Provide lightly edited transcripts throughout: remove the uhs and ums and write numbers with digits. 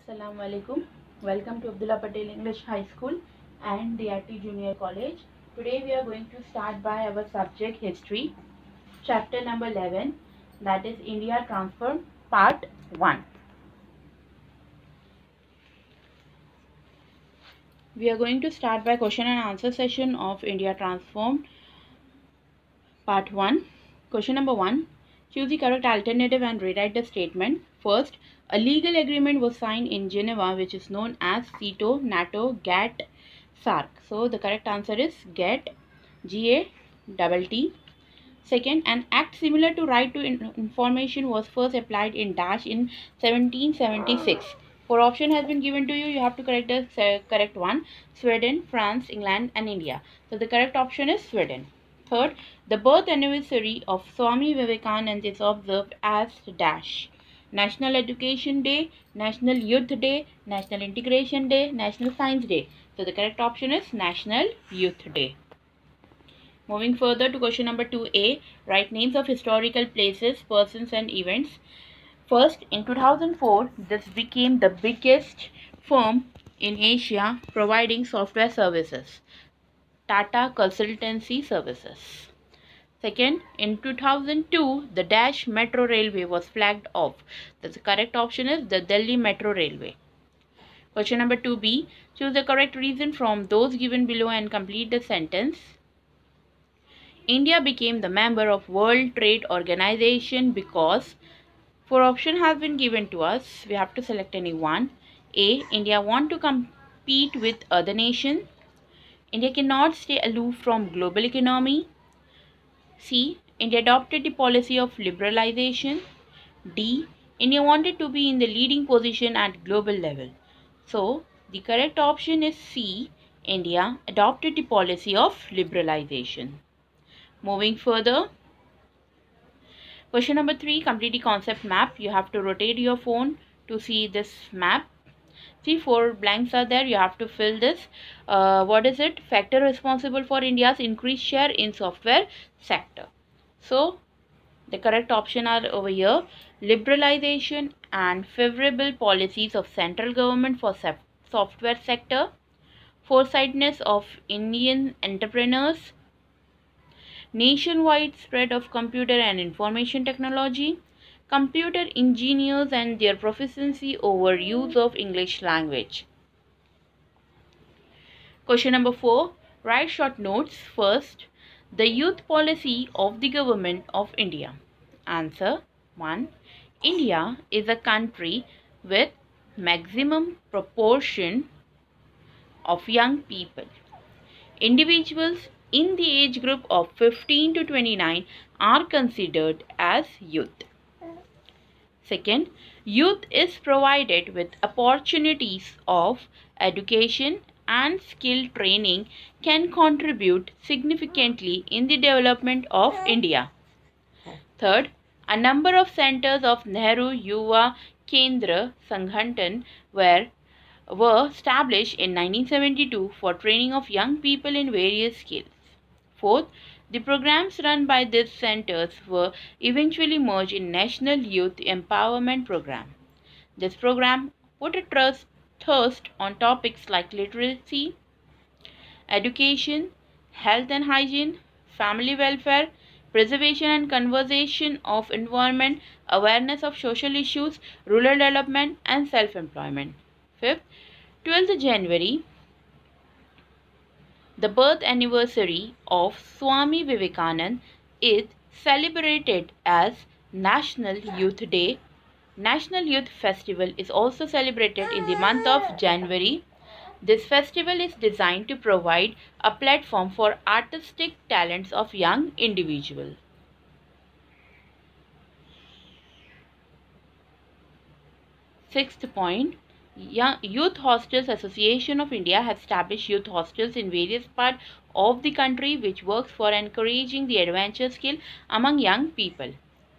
Assalamu alaikum. Welcome to Abdullah Patel English High School and DRT Junior College. Today we are going to start by our subject history, chapter number 11, that is India Transformed, part 1. We are going to start by question and answer session of India Transformed, part 1. Question number 1. Choose the correct alternative and rewrite the statement. First, a legal agreement was signed in Geneva which is known as CETO, NATO, GATT, SAARC. So the correct answer is GATT, G-A-T-T. Second, an act similar to right to information was first applied in Dash in 1776. Four option has been given to you. You have to correct the correct one. Sweden, France, England and India. So the correct option is Sweden. Third, the birth anniversary of Swami Vivekanand is observed as Dash. National Education Day, National Youth Day, National Integration Day, National Science Day. So the correct option is National Youth Day. Moving further to question number 2A, write names of historical places, persons and events. First, in 2004, this became the biggest firm in Asia providing software services, Tata Consultancy Services. Second, in 2002, the Dash Metro Railway was flagged off. The correct option is the Delhi Metro Railway. Question number 2B, choose the correct reason from those given below and complete the sentence. India became the member of World Trade Organization because four options have been given to us. We have to select any one. A. India want to compete with other nations. India cannot stay aloof from global economy. C. India adopted the policy of liberalization. D. India wanted to be in the leading position at global level. So, the correct option is C. India adopted the policy of liberalization. Moving further, question number 3, complete the concept map. You have to rotate your phone to see this map. See, 4 blanks are there. You have to fill this. What is it? Factor responsible for India's increased share in software sector. So, the correct option are over here. Liberalization and favorable policies of central government for software sector. Foresightedness of Indian entrepreneurs. Nationwide spread of computer and information technology, computer engineers and their proficiency over use of English language. Question number 4, write short notes. First, the youth policy of the government of India. Answer 1. India is a country with maximum proportion of young people. Individuals in the age group of 15 to 29 are considered as youth. Second, youth is provided with opportunities of education and skill training can contribute significantly in the development of India. Third, a number of centers of Nehru Yuva Kendra Sanghathan were established in 1972 for training of young people in various skills. Fourth, the programs run by these centers were eventually merged in National Youth Empowerment Program. This program put a thrust on topics like literacy, education, health and hygiene, family welfare, preservation and conservation of environment, awareness of social issues, rural development and self-employment. Fifth, 12th January, the birth anniversary of Swami Vivekanand is celebrated as National Youth Day. National Youth Festival is also celebrated in the month of January. This festival is designed to provide a platform for artistic talents of young individuals. Sixth point, Youth Hostels Association of India has established youth hostels in various parts of the country which works for encouraging the adventure skill among young people.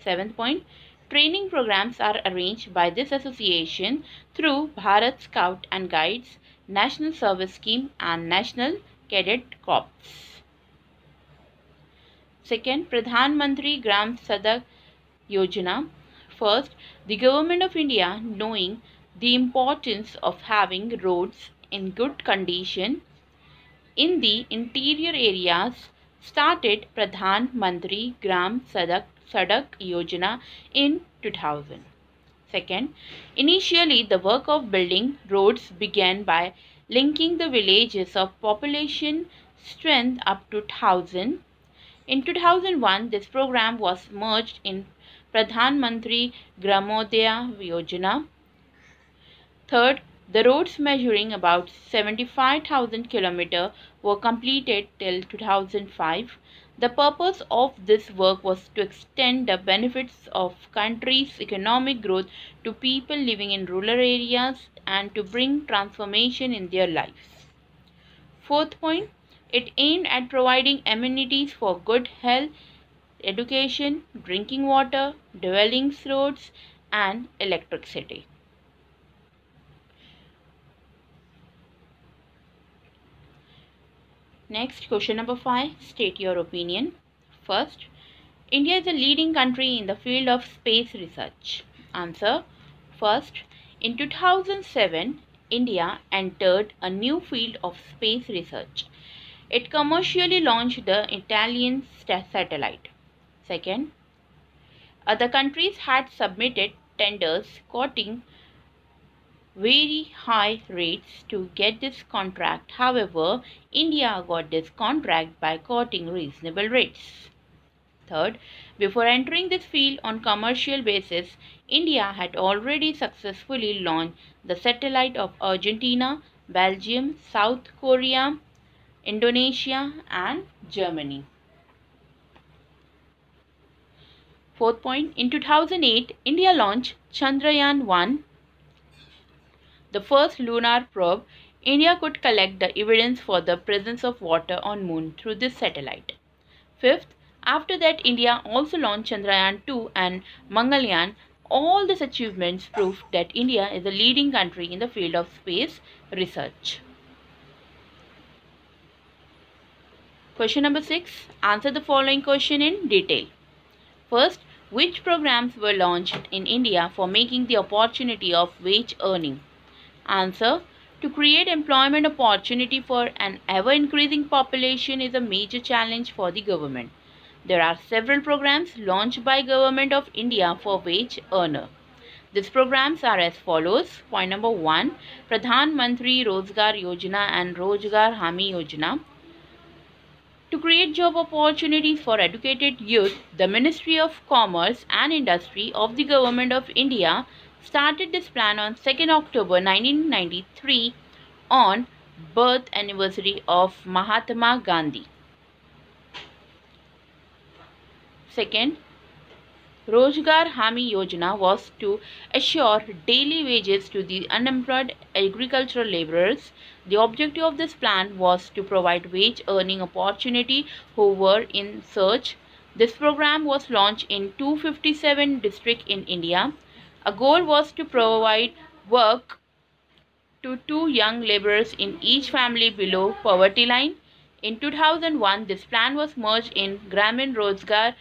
Seventh point, training programs are arranged by this association through Bharat Scout and Guides, National Service Scheme and National Cadet Corps. Second, Pradhan Mantri Gram Sadak Yojana. First, the Government of India, knowing the importance of having roads in good condition in the interior areas, started Pradhan Mantri Gram Sadak Yojana in 2000. Second, initially the work of building roads began by linking the villages of population strength up to 1000. In 2001, this program was merged in Pradhan Mantri Gramodaya Yojana. Third, the roads measuring about 75,000 km were completed till 2005. The purpose of this work was to extend the benefits of country's economic growth to people living in rural areas and to bring transformation in their lives. Fourth point, it aimed at providing amenities for good health, education, drinking water, dwelling roads, and electricity. Next, question number 5. State your opinion. First, India is a leading country in the field of space research. Answer. First, in 2007, India entered a new field of space research. It commercially launched the Italian satellite. Second, other countries had submitted tenders quoting very high rates to get this contract. However, India got this contract by quoting reasonable rates. Third, before entering this field on commercial basis, India had already successfully launched the satellite of Argentina, Belgium, South Korea, Indonesia, and Germany. Fourth point, in 2008, India launched Chandrayaan-1, the first lunar probe. India could collect the evidence for the presence of water on Moon through this satellite. Fifth, after that India also launched Chandrayaan-2 and Mangalyaan. All these achievements prove that India is a leading country in the field of space research. Question number 6. Answer the following question in detail. First, which programs were launched in India for making the opportunity of wage earning? Answer. To create employment opportunity for an ever-increasing population is a major challenge for the government. There are several programs launched by Government of India for wage earner. These programs are as follows. Point number 1. Pradhan Mantri Rozgar Yojana and Rozgar Hami Yojana. To create job opportunities for educated youth, the Ministry of Commerce and Industry of the Government of India started this plan on 2nd October 1993 on birth anniversary of Mahatma Gandhi. Second, Rozgar Hami Yojana was to assure daily wages to the unemployed agricultural laborers. The objective of this plan was to provide wage earning opportunity who were in search. This program was launched in 257 districts in India. A goal was to provide work to 2 young laborers in each family below poverty line. In 2001, this plan was merged in Gramin Rozgar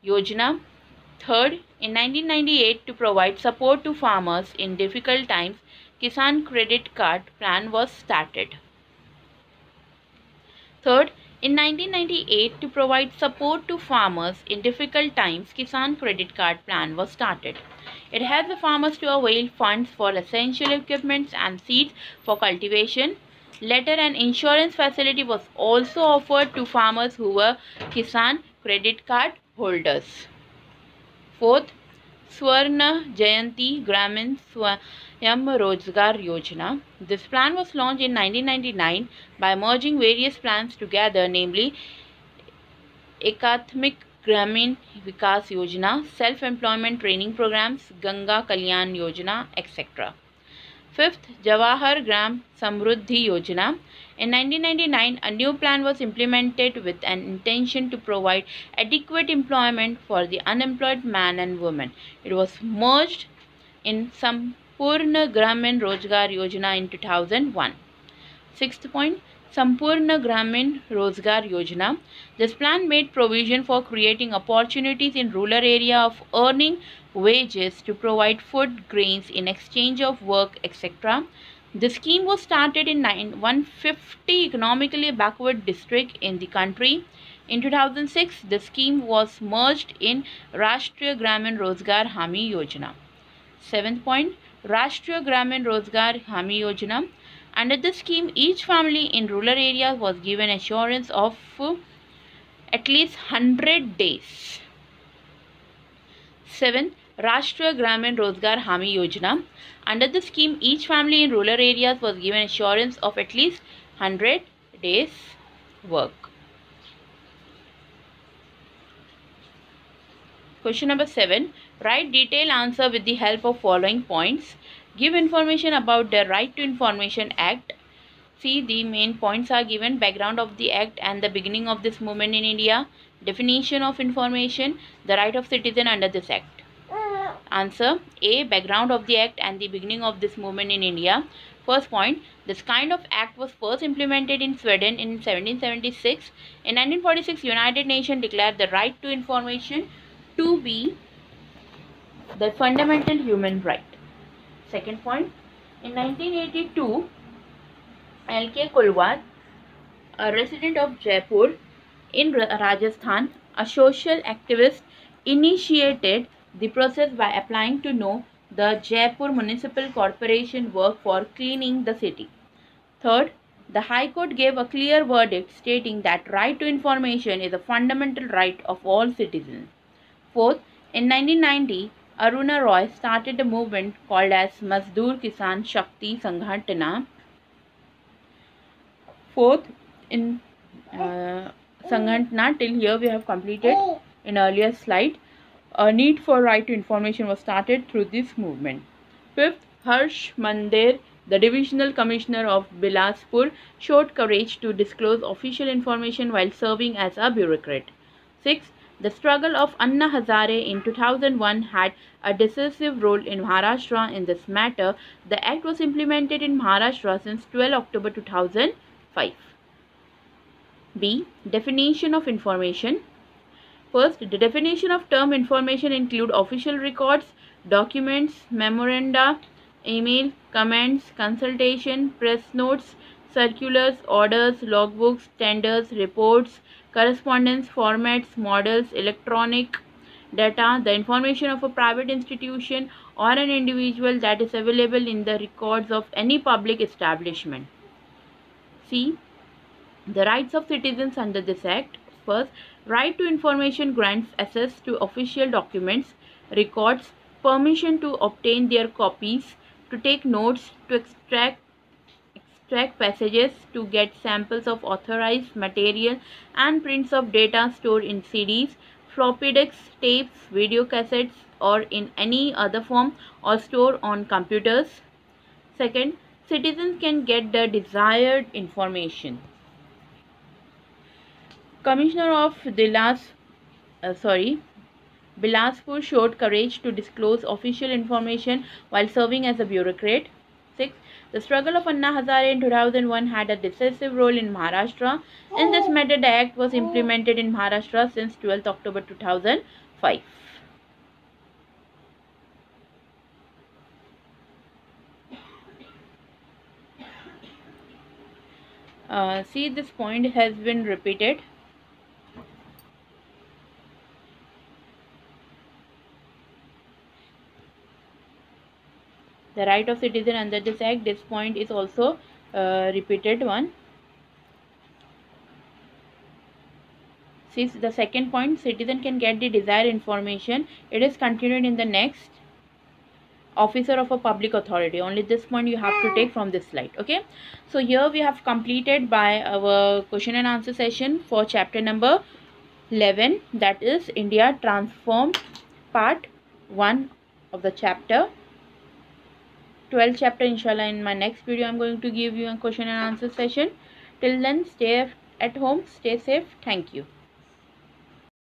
Yojana. Third, in 1998, to provide support to farmers in difficult times, Kisan Credit Card Plan was started. Third, in 1998, to provide support to farmers in difficult times, Kisan Credit Card Plan was started. It helped the farmers to avail funds for essential equipment and seeds for cultivation. Later, an insurance facility was also offered to farmers who were Kisan Credit Card holders. Fourth, Swarna Jayanti Gramin Swayam Rozgar Yojana. This plan was launched in 1999 by merging various plans together, namely Ekatmik Gramin Vikas Yojana, Self-Employment Training Programs, Ganga Kalyan Yojana, etc. Fifth, Jawahar Gram Samruddhi Yojana. In 1999, a new plan was implemented with an intention to provide adequate employment for the unemployed man and woman. It was merged in Sampurna Gramin Rozgar Yojana in 2001. Sixth point, Sampurna Gramin Rozgar Yojana. This plan made provision for creating opportunities in rural area of earning wages to provide food, grains in exchange of work, etc. The scheme was started in 150 economically backward district in the country. In 2006, the scheme was merged in Rashtriya Gramin Rozgar Hami Yojana. Seventh point, Rashtriya Gramin Rozgar Hami Yojana. Under the scheme, each family in rural areas was given assurance of at least 100 days. 7. Rashtriya Gramin Rozgar Hami Yojana. Under the scheme, each family in rural areas was given assurance of at least 100 days work. Question number 7. Write detailed answer with the help of following points. Give information about the Right to Information Act. See, the main points are given: background of the act and the beginning of this movement in India, definition of information, the right of citizen under this act. Answer A. Background of the act and the beginning of this movement in India. First point, this kind of act was first implemented in Sweden in 1776. In 1946, United Nations declared the right to information to be the fundamental human right. Second point, in 1982, L.K. Kulwar, a resident of Jaipur in Rajasthan, a social activist, initiated the process by applying to know the Jaipur Municipal Corporation work for cleaning the city. Third, the High Court gave a clear verdict stating that right to information is a fundamental right of all citizens. Fourth, in 1990, Aruna Roy started a movement called as Mazdoor Kisan Shakti Sanghatana. Fourth, in Sanghatana, till here we have completed in earlier slide. A need for right to information was started through this movement. Fifth, Harsh Mandir, the divisional commissioner of Bilaspur, showed courage to disclose official information while serving as a bureaucrat. Sixth, the struggle of Anna Hazare in 2001 had a decisive role in Maharashtra in this matter. The act was implemented in Maharashtra since 12 October 2005. B. Definition of information. First, the definition of term information include official records, documents, memoranda, email, comments, consultation, press notes, circulars, orders, logbooks, tenders, reports, correspondence, formats, models, electronic data, the information of a private institution or an individual that is available in the records of any public establishment. C. The rights of citizens under this act. First, right to information grants access to official documents, records, permission to obtain their copies, to take notes, to extract passages, to get samples of authorized material and prints of data stored in CDs, floppy disks, tapes, video cassettes, or in any other form, or stored on computers. Second, citizens can get the desired information. Commissioner of Bilaspur showed courage to disclose official information while serving as a bureaucrat. 6. The struggle of Anna Hazare in 2001 had a decisive role in Maharashtra. In this matter, the act was implemented in Maharashtra since 12 October 2005. See, this point has been repeated. The right of citizen under this act, this point is also repeated one. See, the second point, citizen can get the desired information. It is continued in the next. Officer of a public authority. Only this point you have to take from this slide. Okay. So here we have completed by our question and answer session for chapter number 11. That is India Transformed part 1 of the chapter. 12th chapter, inshallah, in my next video I'm going to give you a question and answer session. Till then, stay at home, stay safe. Thank you.